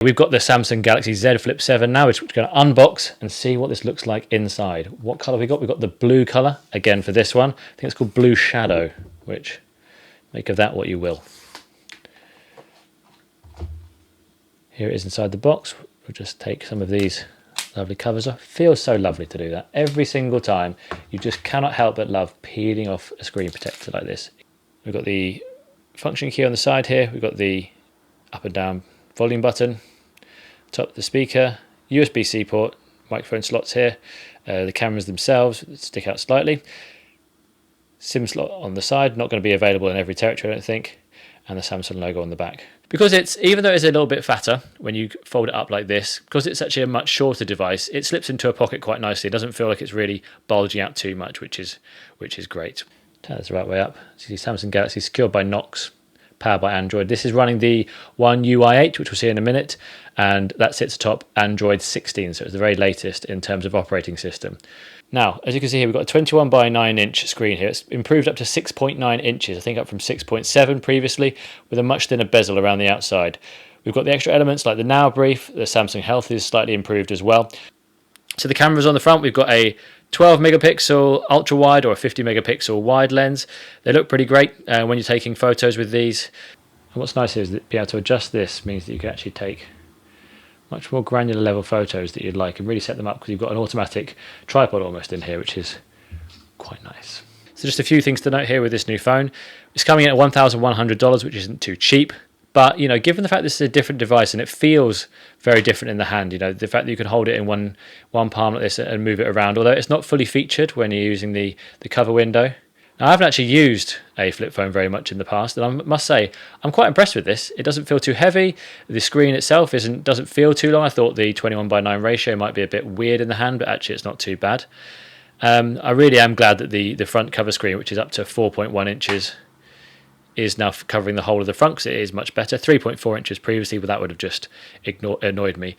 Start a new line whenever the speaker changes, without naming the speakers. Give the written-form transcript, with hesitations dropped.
We've got the Samsung Galaxy Z Flip 7 now, which we're going to unbox and see what this looks like inside. What colour we got? We've got the blue colour, again for this one. I think it's called Blue Shadow, which make of that what you will. Here it is inside the box. We'll just take some of these lovely covers off. Feels so lovely to do that. Every single time, you just cannot help but love peeling off a screen protector like this. We've got the function key on the side here. We've got the up and down volume button. Top of the speaker, USB-C port, microphone slots here, the cameras themselves stick out slightly, SIM slot on the side, not going to be available in every territory I don't think, and the Samsung logo on the back. Because it's, even though it's a little bit fatter when you fold it up like this, because it's actually a much shorter device, it slips into a pocket quite nicely. It doesn't feel like it's really bulging out too much, which is great. Turn this the right way up. So you see Samsung Galaxy secured by Knox, powered by Android. This is running the One UI 8, which we'll see in a minute, and that sits atop Android 16, so it's the very latest in terms of operating system. Now, as you can see here, we've got a 21 by 9 inch screen here. It's improved up to 6.9 inches, I think up from 6.7 previously, with a much thinner bezel around the outside. We've got the extra elements like the Now Brief, the Samsung Health is slightly improved as well. So the cameras on the front, we've got a 12 megapixel ultra wide or a 50 megapixel wide lens. They look pretty great when you're taking photos with these. And what's nice is that being able to adjust this means that you can actually take much more granular level photos that you'd like and really set them up, because you've got an automatic tripod almost in here, which is quite nice. So just a few things to note here with this new phone. It's coming in at $1,100, which isn't too cheap. But, you know, given the fact this is a different device and it feels very different in the hand, you know, the fact that you can hold it in one palm like this and move it around, although it's not fully featured when you're using the cover window. Now, I haven't actually used a flip phone very much in the past, and I must say, I'm quite impressed with this. It doesn't feel too heavy. The screen itself doesn't feel too long. I thought the 21 by 9 ratio might be a bit weird in the hand, but actually it's not too bad. I really am glad that the front cover screen, which is up to 4.1 inches, is now covering the whole of the front, because it is much better. 3.4 inches previously, but that would have just annoyed me.